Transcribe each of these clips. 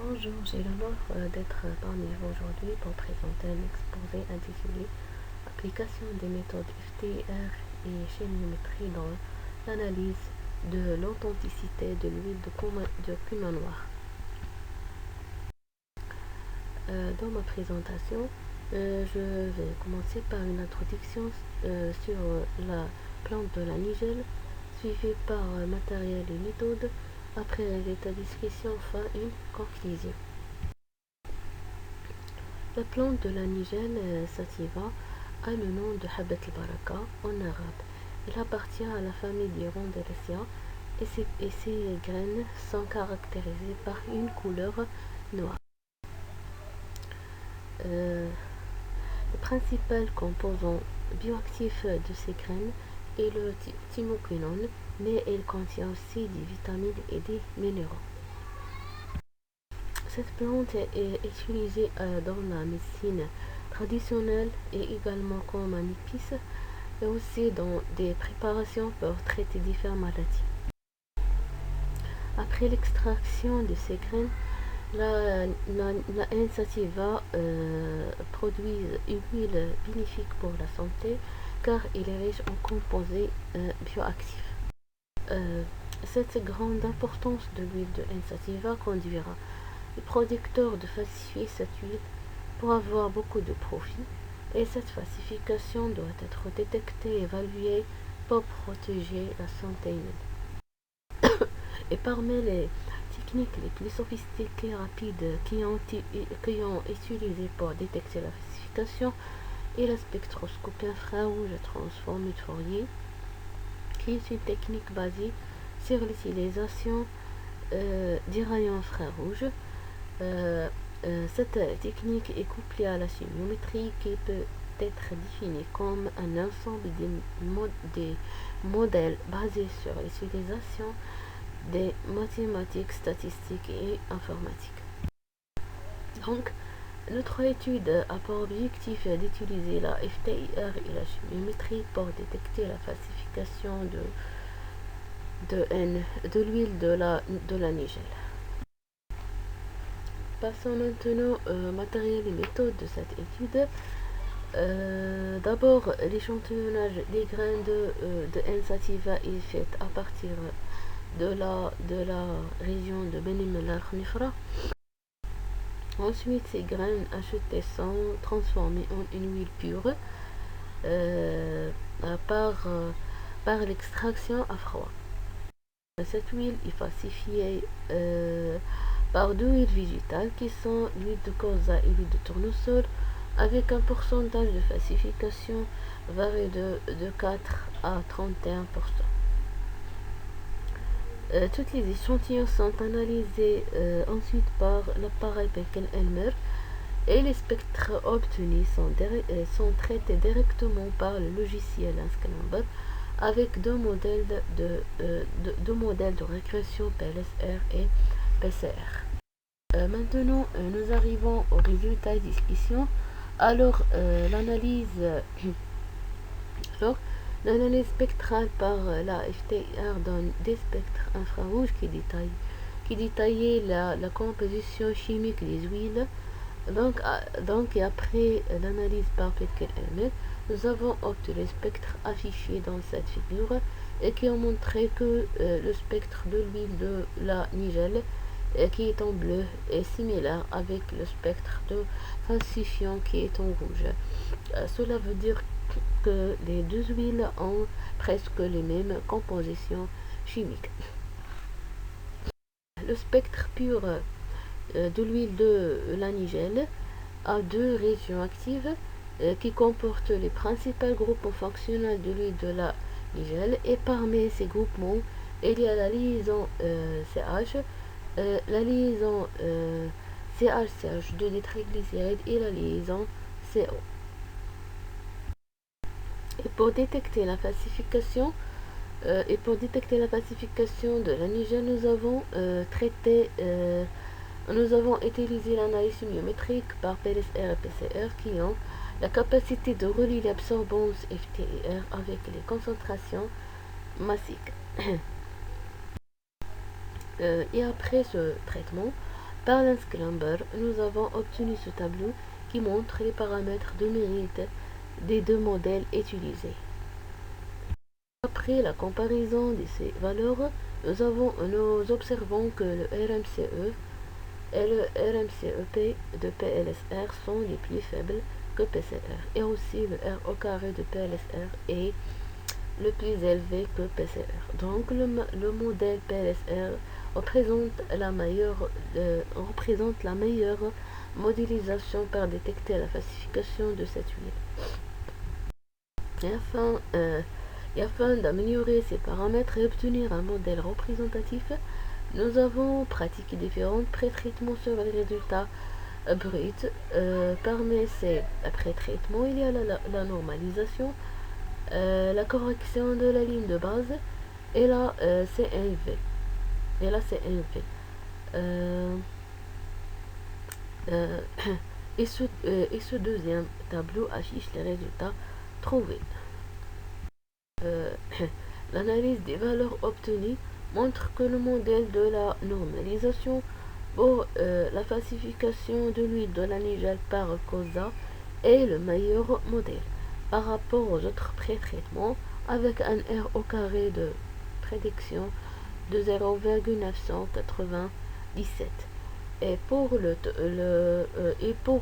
Bonjour, j'ai l'honneur d'être parmi vous aujourd'hui pour présenter un exposé intitulé Application des méthodes FTR et chéniométrie dans l'analyse de l'authenticité de l'huile de cumin noir. Dans ma présentation, je vais commencer par une introduction sur la plante de la nigelle, suivie par matériel et méthode. Après l'état description, enfin une conclusion. La plante de la nigelle sativa a le nom de Habat al-Baraka en arabe. Elle appartient à la famille des Rondelaceae et ses graines sont caractérisées par une couleur noire. Le principal composant bioactif de ces graines est le thymoquinone, mais elle contient aussi des vitamines et des minéraux. Cette plante est utilisée dans la médecine traditionnelle et également comme un épice et aussi dans des préparations pour traiter différentes maladies. Après l'extraction de ces graines, la N-sativa produit une huile bénéfique pour la santé car il est riche en composés bioactifs. Cette grande importance de l'huile de N-sativa conduira les producteurs de falsifier cette huile pour avoir beaucoup de profit et cette falsification doit être détectée et évaluée pour protéger la santé humaine. Et parmi les techniques les plus sophistiquées et rapides qui ont utilisé pour détecter la falsification est la spectroscopie infrarouge transformée de Fourier, qui est une technique basée sur l'utilisation des rayons infrarouges. Cette technique est couplée à la chimiométrie qui peut être définie comme un ensemble des modèles basés sur l'utilisation des mathématiques, statistiques et informatiques. Donc, notre étude a pour objectif d'utiliser la FTIR et la chimiométrie pour détecter la falsification de l'huile de la nigelle. Passons maintenant au matériel et méthode de cette étude. D'abord, l'échantillonnage des graines de N-sativa est fait à partir de la région de Benim-el-Nifra. Ensuite, ces graines achetées sont transformées en une huile pure par l'extraction à froid. Cette huile est falsifiée par deux huiles végétales qui sont l'huile de colza et l'huile de tournesol avec un pourcentage de falsification varié de 4 à 31%. Tous les échantillons sont analysés ensuite par l'appareil Beckel-Elmer et les spectres obtenus sont traités directement par le logiciel Unscramble avec deux modèles de régression PLSR et PCR. Maintenant, nous arrivons aux résultats des discussions. Alors, l'analyse spectrale par la FTIR donne des spectres infrarouges qui détaillaient la composition chimique des huiles. Donc après l'analyse par Beckel-Elmer, nous avons obtenu les spectres affichés dans cette figure et qui ont montré que le spectre de l'huile de la nigelle qui est en bleu est similaire avec le spectre de falsifiant qui est en rouge. Cela veut dire que les deux huiles ont presque les mêmes compositions chimiques. Le spectre pur de l'huile de la nigelle a deux régions actives qui comportent les principaux groupements fonctionnels de l'huile de la nigelle et parmi ces groupements il y a la liaison CH, la liaison CH-CH2 des triglycérides et la liaison CO. Et pour détecter la falsification de la nigelle, nous avons utilisé l'analyse chimiométrique par PLSR et PCR qui ont la capacité de relier l'absorbance FTIR avec les concentrations massiques. Et après ce traitement, Par l'Unscrambler, nous avons obtenu ce tableau qui montre les paramètres de mérite des deux modèles utilisés. Après la comparaison de ces valeurs, nous observons que le RMCE et le RMCEP de PLSR sont les plus faibles que PCR, et aussi le R au carré de PLSR est le plus élevé que PCR. Donc le modèle PLSR représente la meilleure modélisation pour détecter la falsification de cette huile. Et afin d'améliorer ces paramètres et obtenir un modèle représentatif, nous avons pratiqué différents pré-traitements sur les résultats bruts. Parmi ces pré-traitements, il y a la normalisation, la correction de la ligne de base et la CNV. Euh, et ce deuxième tableau affiche les résultats trouvés. L'analyse des valeurs obtenues montre que le modèle de la normalisation pour la falsification de l'huile de la nigelle par COSA est le meilleur modèle par rapport aux autres pré-traitements, avec un R au carré de prédiction de 0,997. Et pour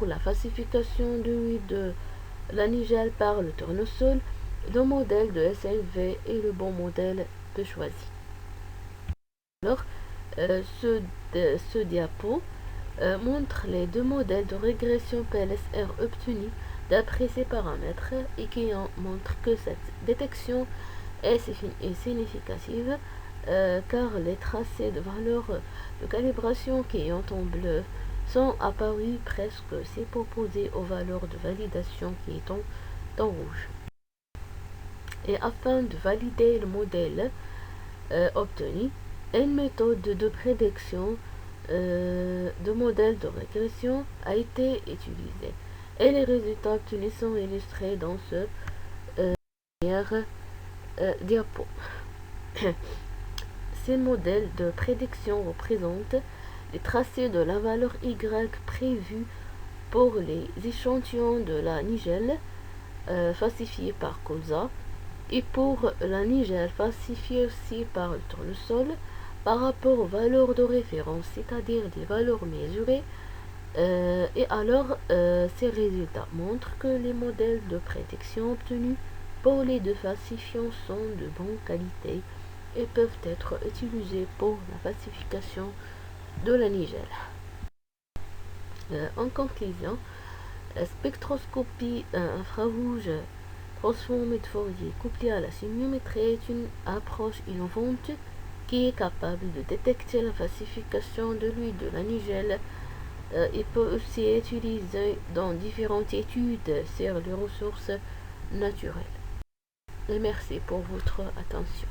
la falsification de l'huile de la nigelle par le tournesol, le modèle de SLV est le bon modèle de choisi. Alors, ce diapo montre les deux modèles de régression PLSR obtenus d'après ces paramètres et qui montre que cette détection est significative car les tracés de valeurs de calibration qui ont en bleu sont apparus presque superposés aux valeurs de validation qui est en rouge. Et afin de valider le modèle obtenu, une méthode de prédiction de modèle de régression a été utilisée et les résultats obtenus sont illustrés dans ce dernier diapo. Ces modèles de prédiction représentent les tracés de la valeur Y prévue pour les échantillons de la nigelle falsifiés par COSA et pour la nigelle falsifiée aussi par le tournesol par rapport aux valeurs de référence, c'est-à-dire des valeurs mesurées. Et alors, ces résultats montrent que les modèles de prédiction obtenus pour les deux falsifiants sont de bonne qualité et peuvent être utilisés pour la falsification de la nigelle. En conclusion, la spectroscopie infrarouge transformée de Fourier couplée à la simiométrie est une approche innovante qui est capable de détecter la falsification de l'huile de la nigelle et peut aussi être utilisé dans différentes études sur les ressources naturelles. Et merci pour votre attention.